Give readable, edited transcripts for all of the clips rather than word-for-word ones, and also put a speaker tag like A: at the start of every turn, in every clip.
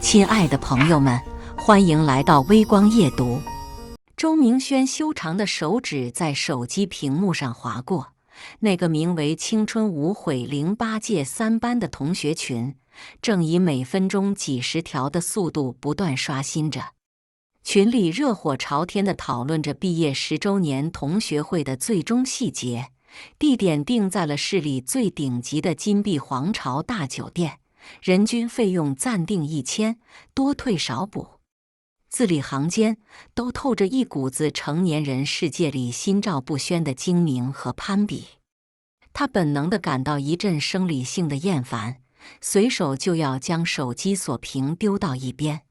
A: 亲爱的朋友们，欢迎来到微光夜读。周明轩修长的手指在手机屏幕上划过，那个名为青春无悔08届3班的同学群，正以每分钟几十条的速度不断刷新着。群里热火朝天地讨论着毕业10周年同学会的最终细节，地点定在了市里最顶级的金碧皇朝大酒店，人均费用暂定1000，多退少补。字里行间都透着一股子成年人世界里心照不宣的精明和攀比。他本能地感到一阵生理性的厌烦，随手就要将手机锁屏丢到一边。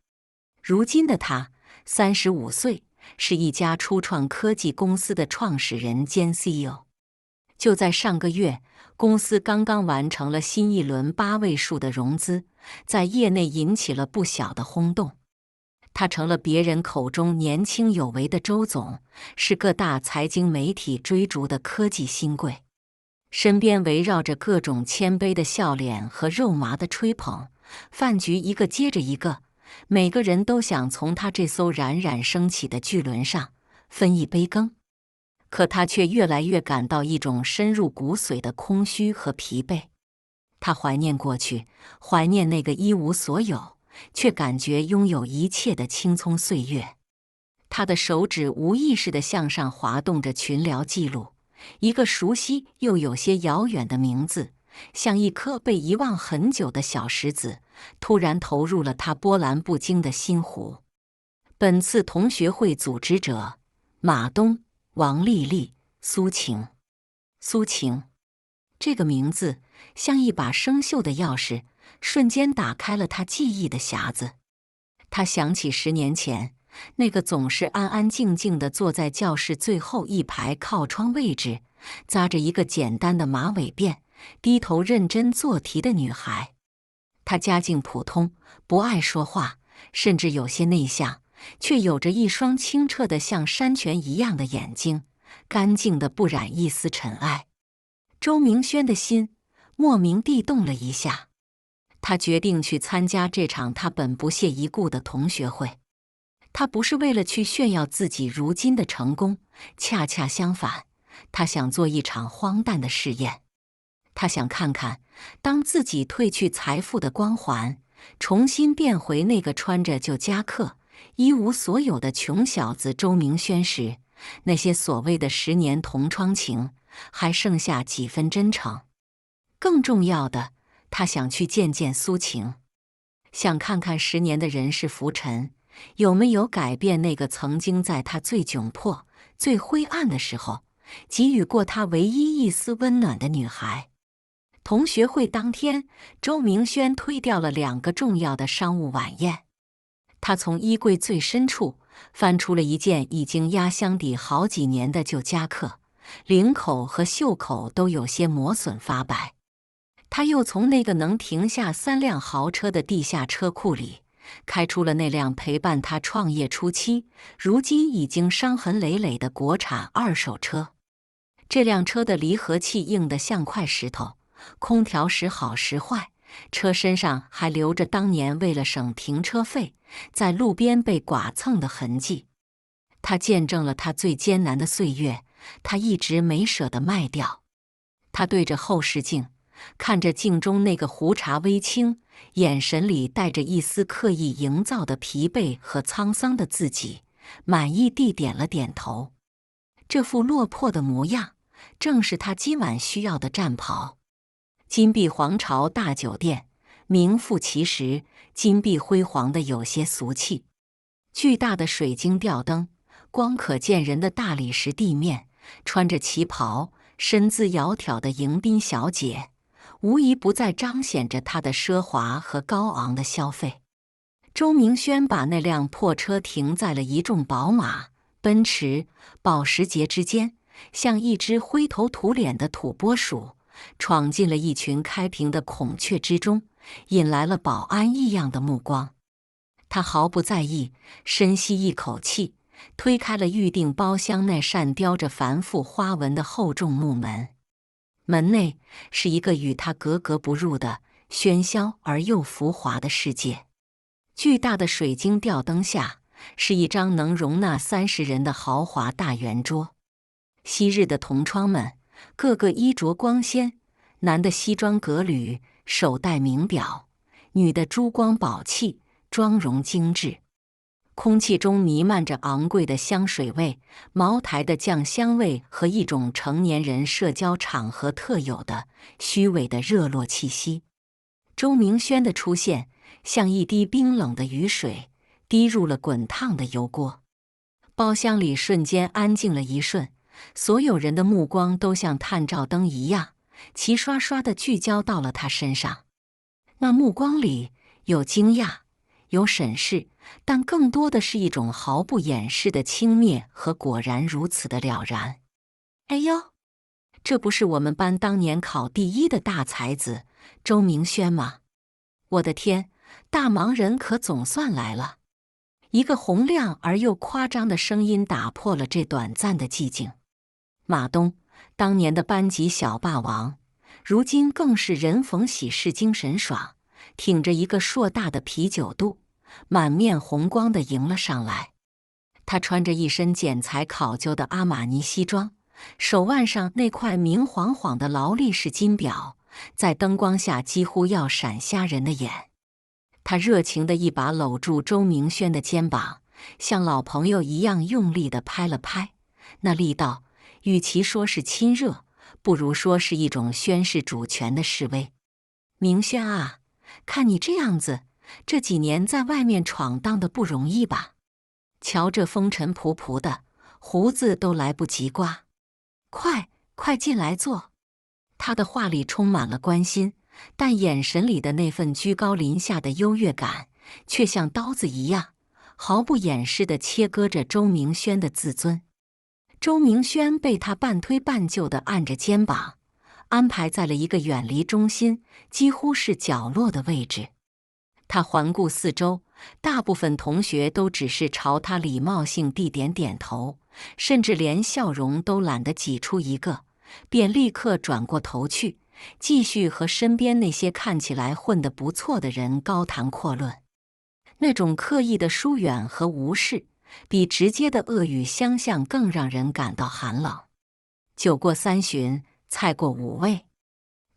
A: 如今的他35岁，是一家初创科技公司的创始人兼 CEO。就在上个月，公司刚刚完成了新一轮8位数的融资，在业内引起了不小的轰动。他成了别人口中年轻有为的周总，是各大财经媒体追逐的科技新贵，身边围绕着各种谦卑的笑脸和肉麻的吹捧，饭局一个接着一个，每个人都想从他这艘冉冉升起的巨轮上分一杯羹。可他却越来越感到一种深入骨髓的空虚和疲惫。他怀念过去，怀念那个一无所有，却感觉拥有一切的青葱岁月。他的手指无意识地向上滑动着群聊记录，一个熟悉又有些遥远的名字，像一颗被遗忘很久的小石子，突然投入了他波澜不惊的心湖。本次同学会组织者：马东、王丽丽、苏晴。苏晴这个名字像一把生锈的钥匙，瞬间打开了他记忆的匣子。他想起10年前，那个总是安安静静地坐在教室最后一排靠窗位置，扎着一个简单的马尾辫，低头认真做题的女孩。她家境普通，不爱说话，甚至有些内向，却有着一双清澈的像山泉一样的眼睛，干净的不染一丝尘埃。周明轩的心莫名地动了一下，他决定去参加这场他本不屑一顾的同学会。他不是为了去炫耀自己如今的成功，恰恰相反，他想做一场荒诞的试验。他想看看，当自己褪去财富的光环，重新变回那个穿着旧夹克、一无所有的穷小子周明轩时，那些所谓的10年同窗情还剩下几分真诚。更重要的，他想去见见苏晴，想看看10年的人世浮沉有没有改变那个曾经在他最窘迫、最灰暗的时候给予过他唯一一丝温暖的女孩。同学会当天，周明轩推掉了2个重要的商务晚宴。他从衣柜最深处翻出了一件已经压箱底好几年的旧夹克，领口和袖口都有些磨损发白。他又从那个能停下3辆豪车的地下车库里开出了那辆陪伴他创业初期，如今已经伤痕累累的国产二手车。这辆车的离合器硬得像块石头，空调时好时坏，车身上还留着当年为了省停车费在路边被剐蹭的痕迹。他见证了他最艰难的岁月，他一直没舍得卖掉。他对着后视镜，看着镜中那个胡茬微青，眼神里带着一丝刻意营造的疲惫和沧桑的自己，满意地点了点头。这副落魄的模样，正是他今晚需要的战袍。金碧皇朝大酒店，名副其实，金碧辉煌的有些俗气。巨大的水晶吊灯，光可见人的大理石地面，穿着旗袍、身姿窈窕的迎宾小姐，无一不在彰显着她的奢华和高昂的消费。周明轩把那辆破车停在了一众宝马、奔驰、保时捷之间，像一只灰头土脸的土拨鼠，闯进了一群开屏的孔雀之中，引来了保安异样的目光。他毫不在意，深吸一口气，推开了预定包厢那扇雕着繁复花纹的厚重木门。门内是一个与他格格不入的喧嚣而又浮华的世界。巨大的水晶吊灯下，是一张能容纳30人的豪华大圆桌。昔日的同窗们，个个衣着光鲜，男的西装革履，手戴名表；女的珠光宝气，妆容精致。空气中弥漫着昂贵的香水味、茅台的酱香味和一种成年人社交场合特有的虚伪的热络气息。周明轩的出现，像一滴冰冷的雨水，滴入了滚烫的油锅。包厢里瞬间安静了一瞬，所有人的目光都像探照灯一样，齐刷刷地聚焦到了他身上。那目光里有惊讶，有审视，但更多的是一种毫不掩饰的轻蔑和果然如此的了然。哎呦，这不是我们班当年考第1的大才子周明轩吗？我的天，大忙人可总算来了！一个洪亮而又夸张的声音打破了这短暂的寂静。马东，当年的班级小霸王，如今更是人逢喜事精神爽，挺着一个硕大的啤酒肚，满面红光地迎了上来。他穿着一身剪裁考究的阿玛尼西装，手腕上那块明晃晃的劳力士金表，在灯光下几乎要闪瞎人的眼。他热情地一把搂住周明轩的肩膀，像老朋友一样用力地拍了拍，那力道，与其说是亲热，不如说是一种宣示主权的示威。明轩啊，看你这样子，这几年在外面闯荡的不容易吧？瞧这风尘仆仆的，胡子都来不及刮。快进来坐。他的话里充满了关心，但眼神里的那份居高临下的优越感，却像刀子一样，毫不掩饰地切割着周明轩的自尊。周明轩被他半推半就地按着肩膀，安排在了一个远离中心，几乎是角落的位置。他环顾四周，大部分同学都只是朝他礼貌性地点点头，甚至连笑容都懒得挤出一个，便立刻转过头去，继续和身边那些看起来混得不错的人高谈阔论。那种刻意的疏远和无视，比直接的恶语相向更让人感到寒冷。酒过三巡，菜过五味，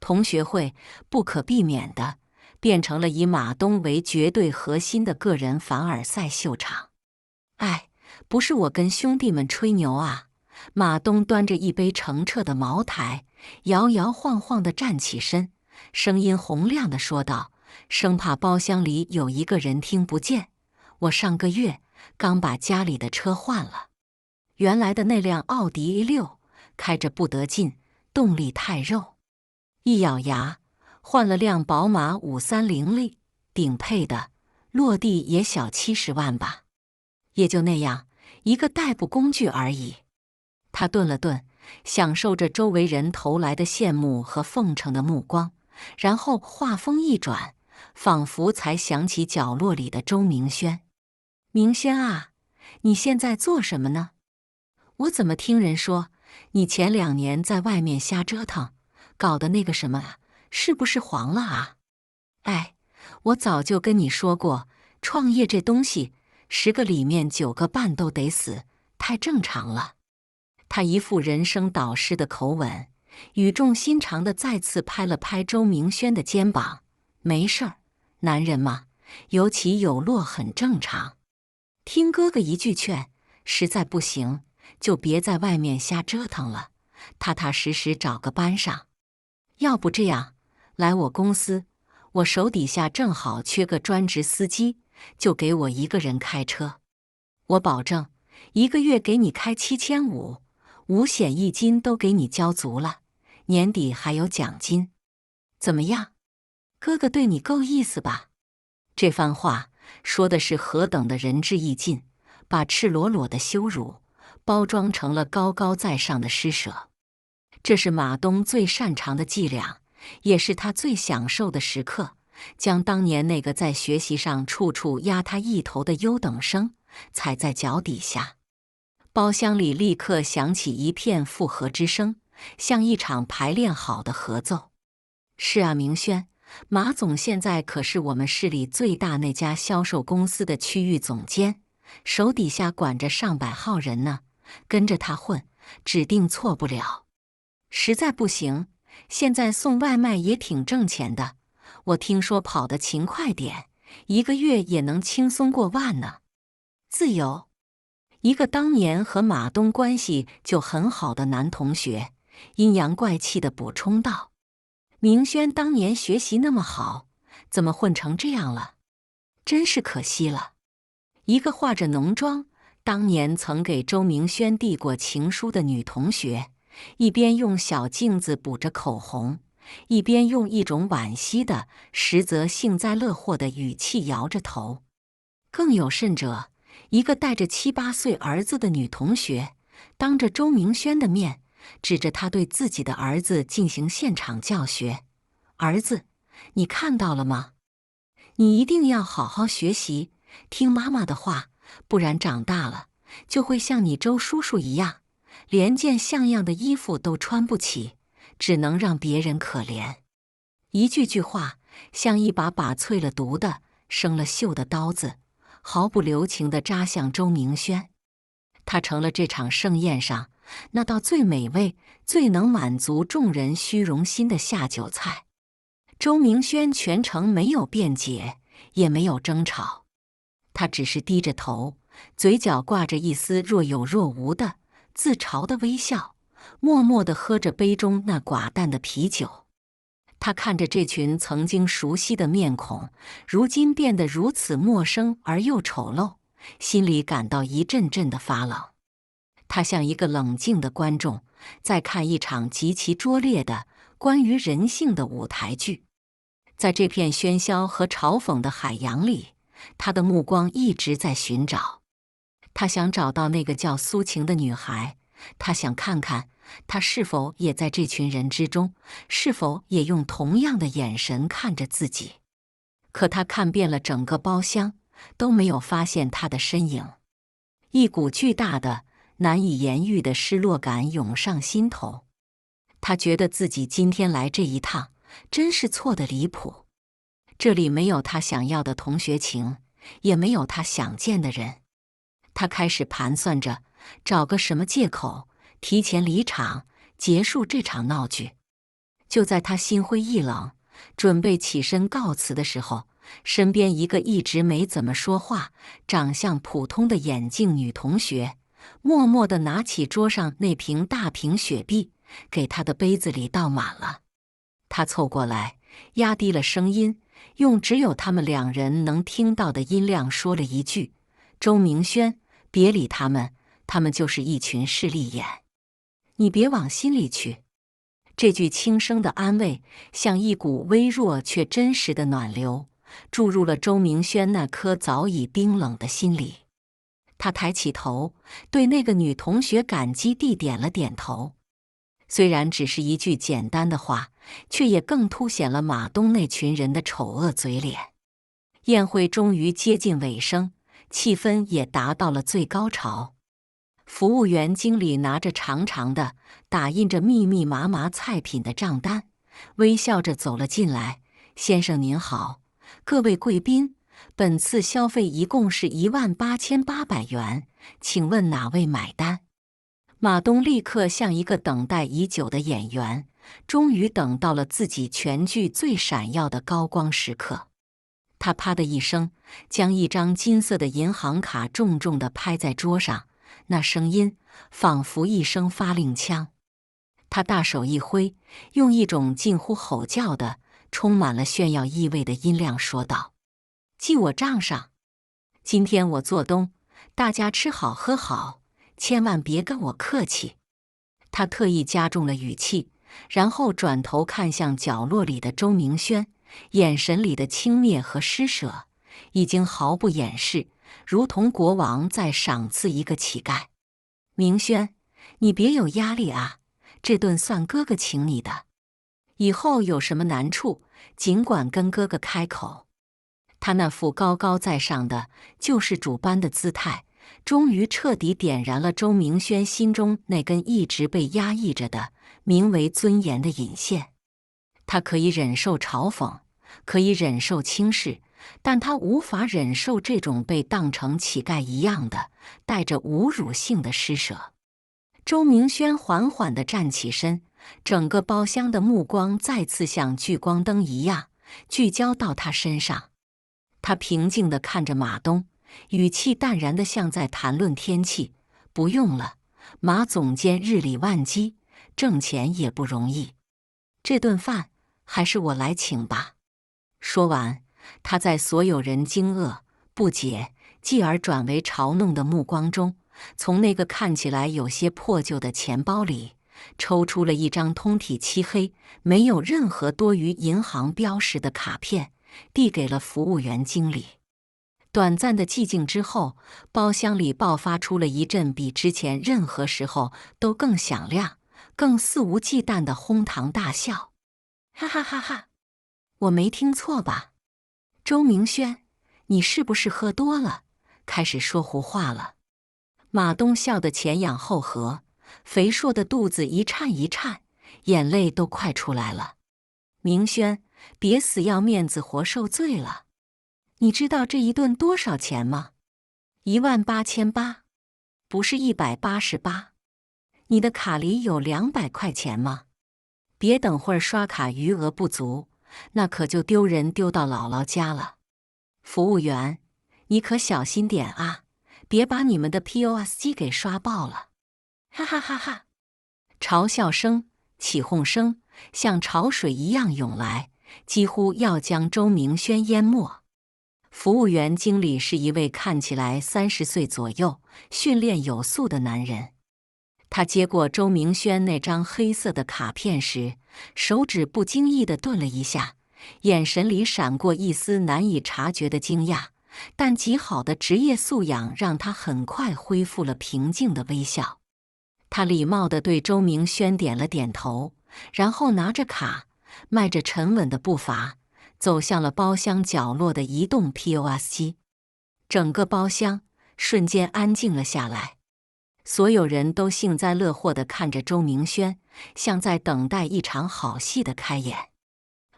A: 同学会不可避免的变成了以马东为绝对核心的个人凡尔赛秀场。哎，不是我跟兄弟们吹牛啊！马东端着一杯澄澈的茅台，摇摇晃晃地站起身，声音洪亮地说道，生怕包厢里有一个人听不见。我上个月刚把家里的车换了，原来的那辆奥迪A6开着不得劲，动力太肉。一咬牙，换了辆宝马530Li，顶配的，落地也小70万吧。也就那样，一个代步工具而已。他顿了顿，享受着周围人投来的羡慕和奉承的目光，然后话锋一转，仿佛才想起角落里的周明轩。明轩啊，你现在做什么呢？我怎么听人说，你前2年在外面瞎折腾，搞的那个什么啊，是不是黄了啊？哎，我早就跟你说过，创业这东西，10个里面9个半都得死，太正常了。他一副人生导师的口吻，语重心长地再次拍了拍周明轩的肩膀。没事儿，男人嘛，有起有落很正常。听哥哥一句劝，实在不行，就别在外面瞎折腾了，踏踏实实找个班上。要不这样，来我公司，我手底下正好缺个专职司机，就给我一个人开车。我保证1个月给你开7500，五险一金都给你交足了，年底还有奖金。怎么样？哥哥对你够意思吧？这番话说的是何等的仁至义尽，把赤裸裸的羞辱包装成了高高在上的施舍。这是马东最擅长的伎俩，也是他最享受的时刻，将当年那个在学习上处处压他一头的优等生踩在脚底下。包厢里立刻响起一片附和之声，像一场排练好的合奏。是啊，明轩，马总现在可是我们市里最大那家销售公司的区域总监，手底下管着上百号人呢，跟着他混，指定错不了。实在不行，现在送外卖也挺挣钱的，我听说跑得勤快点，一个月也能轻松过万呢。自由。一个当年和马东关系就很好的男同学，阴阳怪气地补充道：“明轩当年学习那么好，怎么混成这样了？真是可惜了。”一个化着浓妆，当年曾给周明轩递过情书的女同学，一边用小镜子补着口红，一边用一种惋惜的、实则幸灾乐祸的语气摇着头。更有甚者，一个带着7、8岁儿子的女同学，当着周明轩的面，指着他对自己的儿子进行现场教学：“儿子，你看到了吗？你一定要好好学习，听妈妈的话，不然长大了就会像你周叔叔一样，连件像样的衣服都穿不起，只能让别人可怜。”一句句话像一把把淬了毒的、生了锈的刀子，毫不留情地扎向周明轩。他成了这场盛宴上那道最美味、最能满足众人虚荣心的下酒菜。周明轩全程没有辩解，也没有争吵，他只是低着头，嘴角挂着一丝若有若无的自嘲的微笑，默默地喝着杯中那寡淡的啤酒。他看着这群曾经熟悉的面孔，如今变得如此陌生而又丑陋，心里感到一阵阵的发冷。他像一个冷静的观众，在看一场极其拙劣的关于人性的舞台剧。在这片喧嚣和嘲讽的海洋里，他的目光一直在寻找。他想找到那个叫苏晴的女孩，他想看看她是否也在这群人之中，是否也用同样的眼神看着自己。可他看遍了整个包厢，都没有发现她的身影。一股巨大的、难以言喻的失落感涌上心头。他觉得自己今天来这一趟，真是错得离谱。这里没有他想要的同学情，也没有他想见的人。他开始盘算着，找个什么借口，提前离场，结束这场闹剧。就在他心灰意冷，准备起身告辞的时候，身边一个一直没怎么说话、长相普通的眼镜女同学，默默地拿起桌上那瓶大瓶雪碧，给他的杯子里倒满了。他凑过来，压低了声音，用只有他们2人能听到的音量说了一句：“周明轩，别理他们，他们就是一群势利眼，你别往心里去。”这句轻声的安慰，像一股微弱却真实的暖流，注入了周明轩那颗早已冰冷的心里。他抬起头，对那个女同学感激地点了点头。虽然只是一句简单的话，却也更凸显了马东那群人的丑恶嘴脸。宴会终于接近尾声，气氛也达到了最高潮。服务员经理拿着长长的、打印着密密麻麻菜品的账单，微笑着走了进来：“先生您好，各位贵宾，本次消费一共是18800元，请问哪位买单？”马东立刻像一个等待已久的演员，终于等到了自己全剧最闪耀的高光时刻。他啪的一声，将一张金色的银行卡重重地拍在桌上，那声音仿佛一声发令枪。他大手一挥，用一种近乎吼叫的、充满了炫耀意味的音量说道：“记我账上！今天我做东，大家吃好喝好，千万别跟我客气。”他特意加重了语气，然后转头看向角落里的周明轩，眼神里的轻蔑和施舍已经毫不掩饰，如同国王在赏赐一个乞丐。“明轩，你别有压力啊，这顿算哥哥请你的，以后有什么难处，尽管跟哥哥开口。”他那副高高在上的救世主般的姿态，终于彻底点燃了周明轩心中那根一直被压抑着的名为尊严的引线。他可以忍受嘲讽，可以忍受轻视，但他无法忍受这种被当成乞丐一样的、带着侮辱性的施舍。周明轩缓缓地站起身，整个包厢的目光再次像聚光灯一样聚焦到他身上。他平静地看着马东，语气淡然地像在谈论天气。不用了，马总监日理万机，挣钱也不容易。这顿饭还是我来请吧。说完，他在所有人惊愕、不解，继而转为嘲弄的目光中，从那个看起来有些破旧的钱包里抽出了一张通体漆黑、没有任何多余银行标识的卡片，递给了服务员经理。短暂的寂静之后，包厢里爆发出了一阵比之前任何时候都更响亮、更肆无忌惮的哄堂大笑。哈哈哈哈！我没听错吧？周明轩，你是不是喝多了，开始说胡话了？马东笑得前仰后合，肥硕的肚子一颤一颤，眼泪都快出来了。明轩，别死要面子活受罪了。你知道这一顿多少钱吗？18800，不是188。你的卡里有200块钱吗？别等会儿刷卡余额不足，那可就丢人丢到姥姥家了。服务员，你可小心点啊，别把你们的 POS 机给刷爆了。哈哈哈哈！嘲笑声、起哄声像潮水一样涌来，几乎要将周明轩淹没。服务员经理是一位看起来30岁左右、训练有素的男人。他接过周明轩那张黑色的卡片时，手指不经意地顿了一下，眼神里闪过一丝难以察觉的惊讶，但极好的职业素养让他很快恢复了平静的微笑。他礼貌地对周明轩点了点头，然后拿着卡，迈着沉稳的步伐走向了包厢角落的移动 POS 机。整个包厢瞬间安静了下来，所有人都幸灾乐祸地看着周明轩，像在等待一场好戏的开演。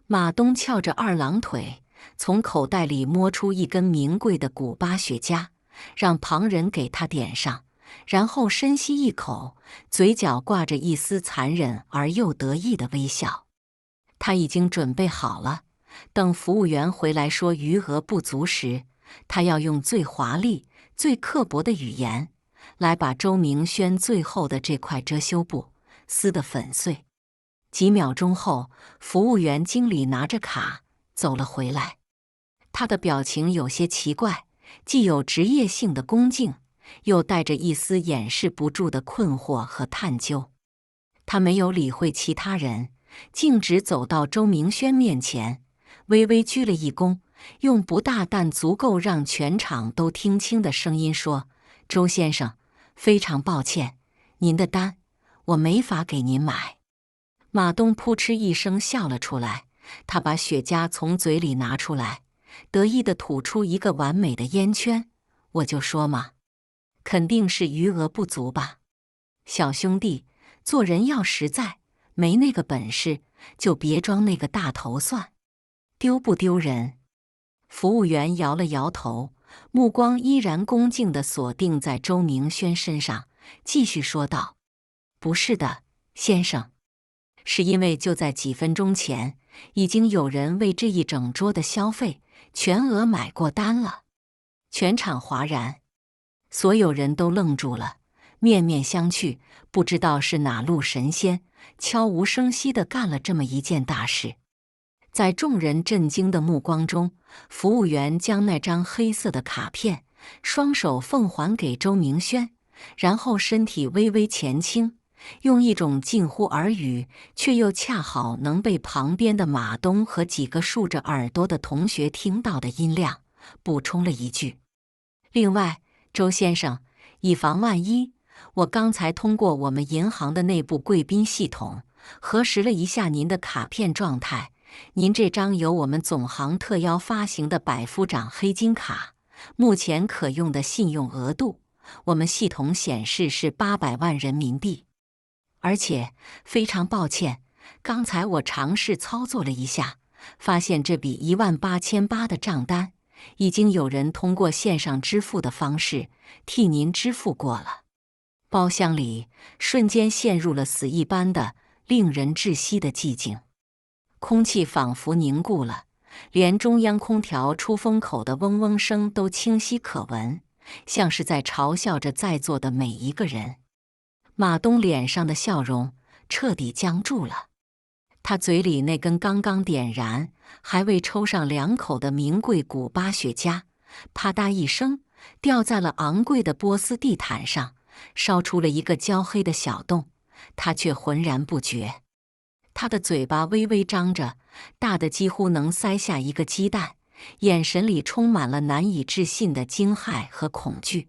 A: 马东翘着二郎腿，从口袋里摸出一根名贵的古巴雪茄，让旁人给他点上，然后深吸一口，嘴角挂着一丝残忍而又得意的微笑。他已经准备好了，等服务员回来说余额不足时，他要用最华丽、最刻薄的语言来把周明轩最后的这块遮羞布撕得粉碎。几秒钟后，服务员经理拿着卡走了回来，他的表情有些奇怪，既有职业性的恭敬，又带着一丝掩饰不住的困惑和探究。他没有理会其他人，径直走到周明轩面前，微微鞠了一躬，用不大但足够让全场都听清的声音说：“周先生，非常抱歉，您的单我没法给您买。”马东扑哧一声笑了出来，他把雪茄从嘴里拿出来，得意地吐出一个完美的烟圈。我就说嘛，肯定是余额不足吧。小兄弟，做人要实在，没那个本事就别装那个大头算，丢不丢人？服务员摇了摇头，目光依然恭敬地锁定在周明轩身上，继续说道：“不是的，先生，是因为就在几分钟前，已经有人为这一整桌的消费全额买过单了。”全场哗然，所有人都愣住了，面面相觑，不知道是哪路神仙悄无声息地干了这么一件大事。在众人震惊的目光中，服务员将那张黑色的卡片双手奉还给周明轩，然后身体微微前倾，用一种近乎耳语却又恰好能被旁边的马东和几个竖着耳朵的同学听到的音量补充了一句：“另外，周先生，以防万一，我刚才通过我们银行的内部贵宾系统核实了一下您的卡片状态。您这张由我们总行特邀发行的百夫长黑金卡，目前可用的信用额度，我们系统显示是800万人民币。而且非常抱歉，刚才我尝试操作了一下，发现这笔18800的账单，已经有人通过线上支付的方式替您支付过了。包厢里瞬间陷入了死一般的、令人窒息的寂静，空气仿佛凝固了，连中央空调出风口的嗡嗡声都清晰可闻，像是在嘲笑着在座的每一个人。马东脸上的笑容彻底僵住了，他嘴里那根刚刚点燃、还未抽上2口的名贵古巴雪茄，啪嗒一声掉在了昂贵的波斯地毯上，烧出了一个焦黑的小洞，他却浑然不觉。他的嘴巴微微张着，大的几乎能塞下一个鸡蛋，眼神里充满了难以置信的惊骇和恐惧。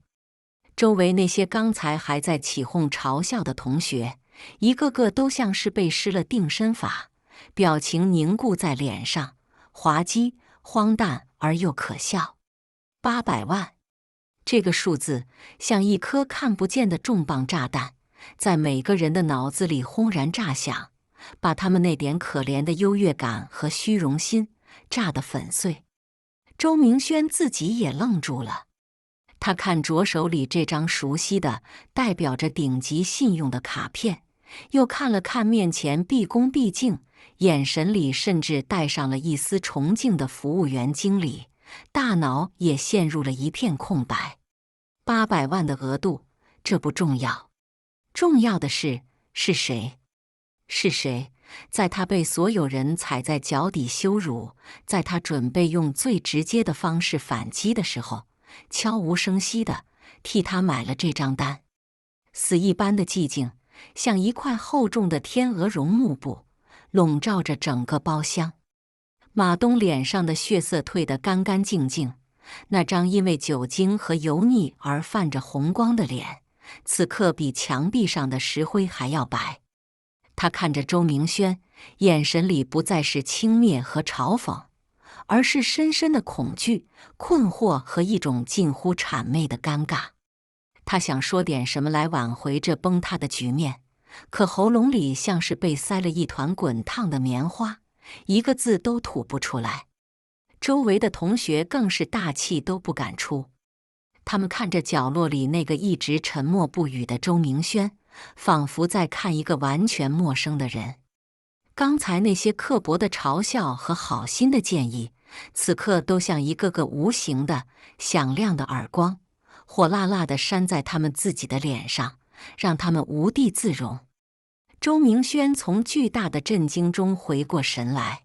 A: 周围那些刚才还在起哄嘲笑的同学，一个个都像是被施了定身法，表情凝固在脸上，滑稽、荒诞而又可笑。800万，这个数字像一颗看不见的重磅炸弹，在每个人的脑子里轰然炸响，把他们那点可怜的优越感和虚荣心炸得粉碎。周明轩自己也愣住了。他看着手里这张熟悉的、代表着顶级信用的卡片，又看了看面前毕恭毕敬、眼神里甚至带上了一丝崇敬的服务员经理，大脑也陷入了一片空白。800万的额度，这不重要，重要的是谁？是谁？在他被所有人踩在脚底羞辱，在他准备用最直接的方式反击的时候，悄无声息地替他买了这张单。死一般的寂静，像一块厚重的天鹅绒幕布，笼罩着整个包厢。马东脸上的血色褪得干干净净，那张因为酒精和油腻而泛着红光的脸，此刻比墙壁上的石灰还要白。他看着周明轩，眼神里不再是轻蔑和嘲讽，而是深深的恐惧、困惑和一种近乎谄媚的尴尬。他想说点什么来挽回这崩塌的局面，可喉咙里像是被塞了一团滚烫的棉花，一个字都吐不出来。周围的同学更是大气都不敢出，他们看着角落里那个一直沉默不语的周明轩，仿佛在看一个完全陌生的人。刚才那些刻薄的嘲笑和好心的建议，此刻都像一个个无形的、响亮的耳光，火辣辣地扇在他们自己的脸上，让他们无地自容。周明轩从巨大的震惊中回过神来，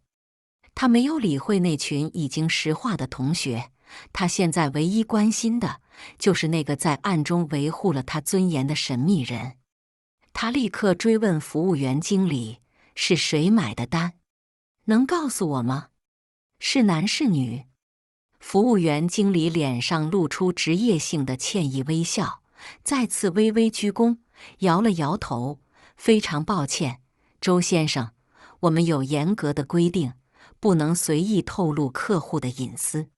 A: 他没有理会那群已经石化的同学，他现在唯一关心的就是那个在暗中维护了他尊严的神秘人。他立刻追问服务员经理，是谁买的单？能告诉我吗？是男是女？服务员经理脸上露出职业性的歉意微笑，再次微微鞠躬，摇了摇头，非常抱歉，周先生，我们有严格的规定，不能随意透露客户的隐私，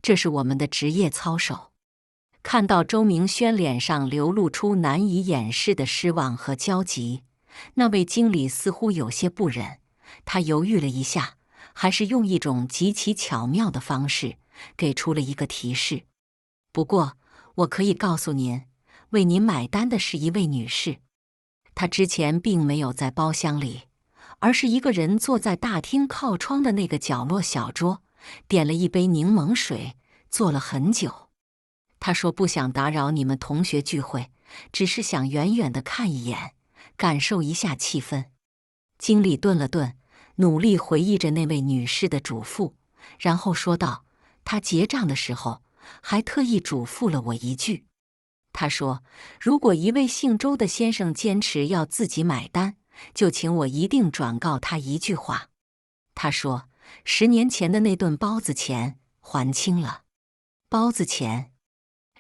A: 这是我们的职业操守。看到周明轩脸上流露出难以掩饰的失望和焦急，那位经理似乎有些不忍，他犹豫了一下，还是用一种极其巧妙的方式给出了一个提示。不过，我可以告诉您，为您买单的是一位女士。她之前并没有在包厢里，而是一个人坐在大厅靠窗的那个角落小桌，点了一杯柠檬水，坐了很久。他说不想打扰你们同学聚会，只是想远远地看一眼，感受一下气氛。经理顿了顿，努力回忆着那位女士的嘱咐，然后说道，他结账的时候还特意嘱咐了我一句。他说，如果一位姓周的先生坚持要自己买单，就请我一定转告他一句话。他说，10年前的那顿包子钱还清了。包子钱，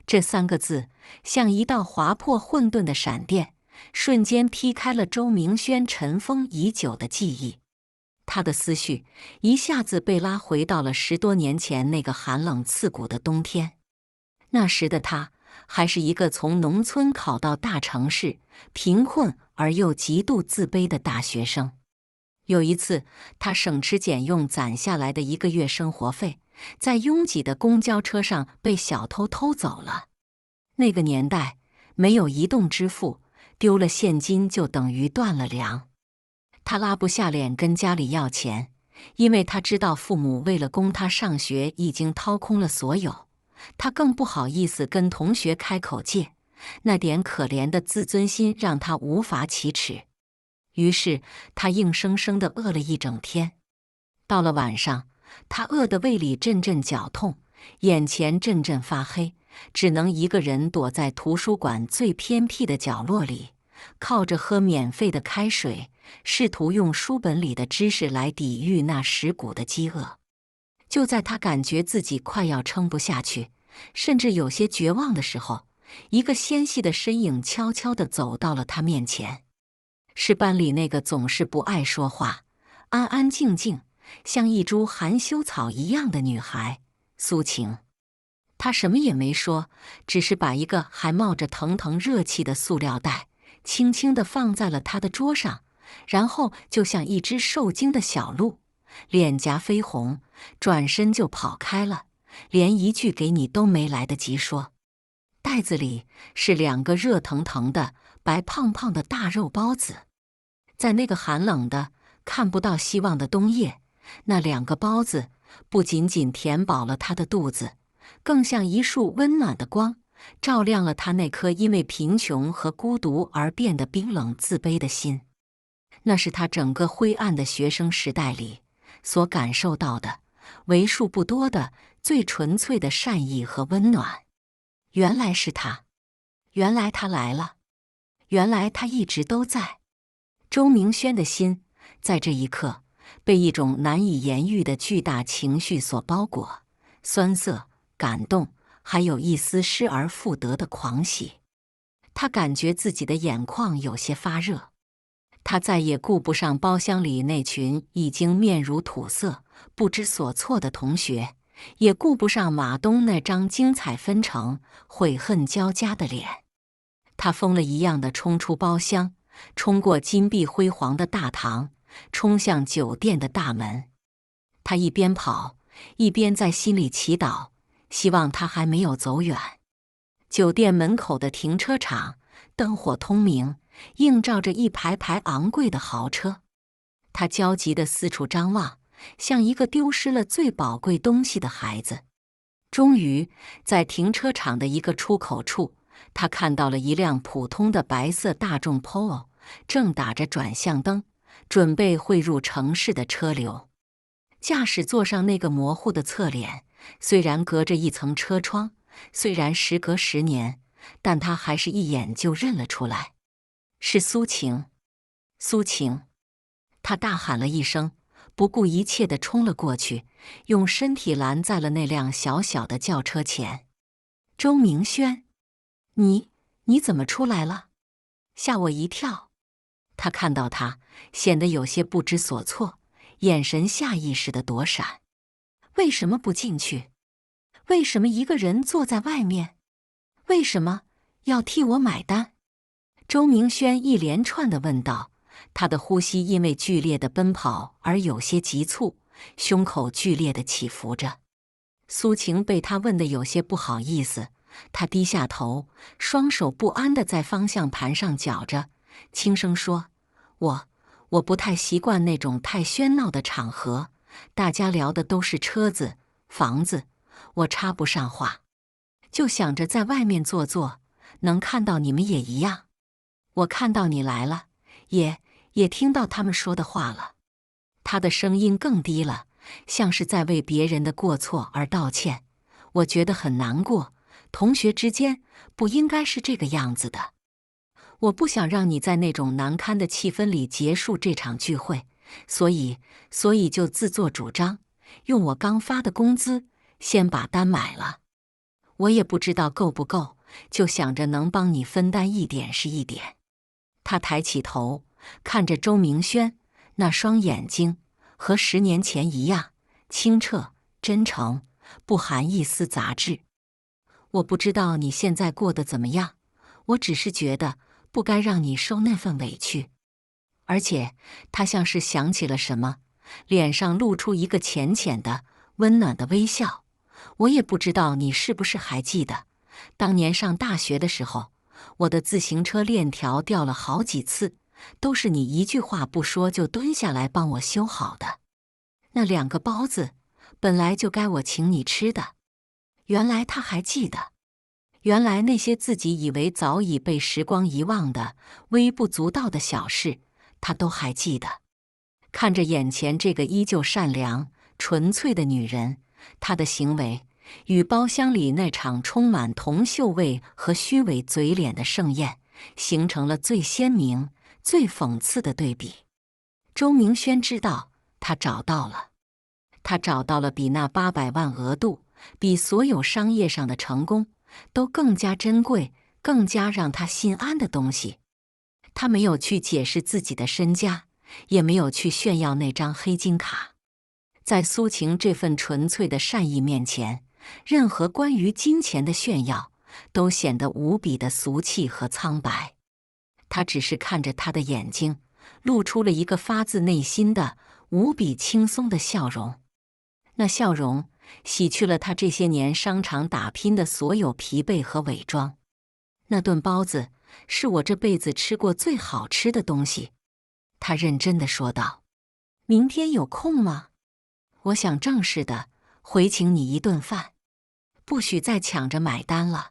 A: 这3个字像一道划破混沌的闪电，瞬间劈开了周明轩尘封已久的记忆。他的思绪一下子被拉回到了10多年前那个寒冷刺骨的冬天。那时的他还是一个从农村考到大城市、贫困而又极度自卑的大学生。有一次，他省吃俭用攒下来的1个月生活费，在拥挤的公交车上被小偷偷走了。那个年代没有移动支付，丢了现金就等于断了粮。他拉不下脸跟家里要钱，因为他知道父母为了供他上学已经掏空了所有。他更不好意思跟同学开口借，那点可怜的自尊心让他无法启齿。于是他硬生生地饿了一整天。到了晚上，他饿得胃里阵阵绞痛，眼前阵阵发黑，只能一个人躲在图书馆最偏僻的角落里，靠着喝免费的开水，试图用书本里的知识来抵御那蚀骨的饥饿。就在他感觉自己快要撑不下去，甚至有些绝望的时候，一个纤细的身影悄悄地走到了他面前。是班里那个总是不爱说话、安安静静，像一株含羞草一样的女孩苏晴。她什么也没说，只是把一个还冒着腾腾热气的塑料袋轻轻地放在了他的桌上，然后就像一只受惊的小鹿，脸颊绯红，转身就跑开了，连一句给你都没来得及说。袋子里是2个热腾腾的白胖胖的大肉包子。在那个寒冷的看不到希望的冬夜，那2个包子不仅仅填饱了他的肚子，更像一束温暖的光，照亮了他那颗因为贫穷和孤独而变得冰冷自卑的心。那是他整个灰暗的学生时代里所感受到的为数不多的最纯粹的善意和温暖。原来是他，原来他来了，原来他一直都在。周明轩的心在这一刻被一种难以言喻的巨大情绪所包裹，酸涩、感动，还有一丝失而复得的狂喜。他感觉自己的眼眶有些发热。他再也顾不上包厢里那群已经面如土色、不知所措的同学，也顾不上马东那张精彩纷呈、悔恨交加的脸。他疯了一样地冲出包厢，冲过金碧辉煌的大堂，冲向酒店的大门。他一边跑，一边在心里祈祷，希望他还没有走远。酒店门口的停车场灯火通明，映照着一排排昂贵的豪车。他焦急地四处张望，像一个丢失了最宝贵东西的孩子。终于，在停车场的一个出口处，他看到了一辆普通的白色大众 Polo， 正打着转向灯，准备汇入城市的车流。驾驶座上那个模糊的侧脸，虽然隔着一层车窗，虽然时隔10年，但他还是一眼就认了出来，是苏晴。苏晴！他大喊了一声，不顾一切地冲了过去，用身体拦在了那辆小小的轿车前。周明轩，你怎么出来了？吓我一跳。他看到他，显得有些不知所措，眼神下意识地躲闪。为什么不进去？为什么一个人坐在外面？为什么要替我买单？周明轩一连串地问道，他的呼吸因为剧烈的奔跑而有些急促，胸口剧烈地起伏着。苏晴被他问得有些不好意思，他低下头，双手不安地在方向盘上搅着，轻声说：我不太习惯那种太喧闹的场合，大家聊的都是车子、房子，我插不上话，就想着在外面坐坐，能看到你们也一样。我看到你来了，也听到他们说的话了。他的声音更低了，像是在为别人的过错而道歉。我觉得很难过，同学之间不应该是这个样子的。我不想让你在那种难堪的气氛里结束这场聚会，所以就自作主张，用我刚发的工资先把单买了。我也不知道够不够，就想着能帮你分担一点是一点。他抬起头，看着周明轩，那双眼睛和10年前一样清澈、真诚，不含一丝杂质。我不知道你现在过得怎么样，我只是觉得不该让你受那份委屈。而且他像是想起了什么，脸上露出一个浅浅的、温暖的微笑。我也不知道你是不是还记得，当年上大学的时候，我的自行车链条掉了好几次，都是你一句话不说就蹲下来帮我修好的。那2个包子，本来就该我请你吃的。原来他还记得，原来那些自己以为早已被时光遗忘的微不足道的小事，他都还记得。看着眼前这个依旧善良、纯粹的女人，她的行为与包厢里那场充满铜臭味和虚伪嘴脸的盛宴，形成了最鲜明、最讽刺的对比。周明轩知道，他找到了，他找到了比那800万额度，比所有商业上的成功都更加珍贵、更加让他心安的东西。他没有去解释自己的身家，也没有去炫耀那张黑金卡。在苏晴这份纯粹的善意面前，任何关于金钱的炫耀都显得无比的俗气和苍白。他只是看着他的眼睛，露出了一个发自内心的、无比轻松的笑容。那笑容洗去了他这些年商场打拼的所有疲惫和伪装。那顿包子是我这辈子吃过最好吃的东西，他认真地说道。明天有空吗？我想正式的回请你一顿饭，不许再抢着买单了。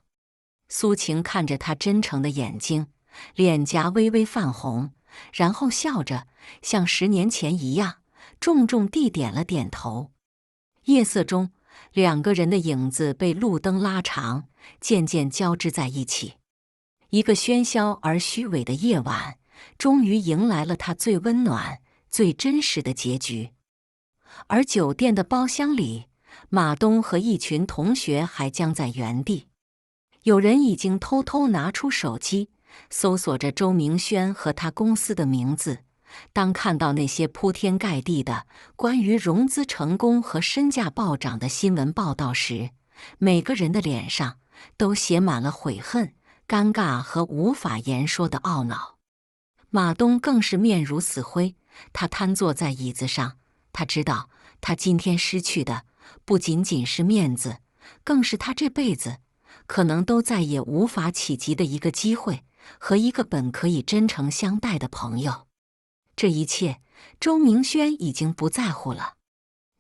A: 苏晴看着他真诚的眼睛，脸颊微微泛红，然后笑着，像10年前一样，重重地点了点头。夜色中，2个人的影子被路灯拉长，渐渐交织在一起。一个喧嚣而虚伪的夜晚，终于迎来了它最温暖、最真实的结局。而酒店的包厢里，马东和一群同学还僵在原地。有人已经偷偷拿出手机，搜索着周明轩和他公司的名字。当看到那些铺天盖地的关于融资成功和身价暴涨的新闻报道时，每个人的脸上都写满了悔恨、尴尬和无法言说的懊恼。马东更是面如死灰，他瘫坐在椅子上。他知道，他今天失去的不仅仅是面子，更是他这辈子可能都再也无法企及的一个机会和一个本可以真诚相待的朋友。这一切，周明轩已经不在乎了，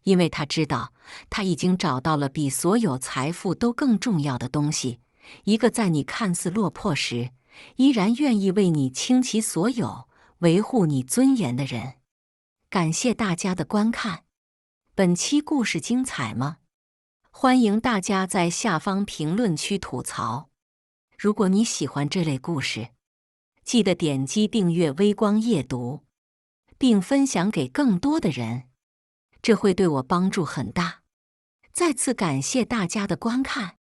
A: 因为他知道，他已经找到了比所有财富都更重要的东西，一个在你看似落魄时，依然愿意为你倾其所有，维护你尊严的人。感谢大家的观看，本期故事精彩吗？欢迎大家在下方评论区吐槽。如果你喜欢这类故事，记得点击订阅微光夜读，并分享给更多的人，这会对我帮助很大。再次感谢大家的观看。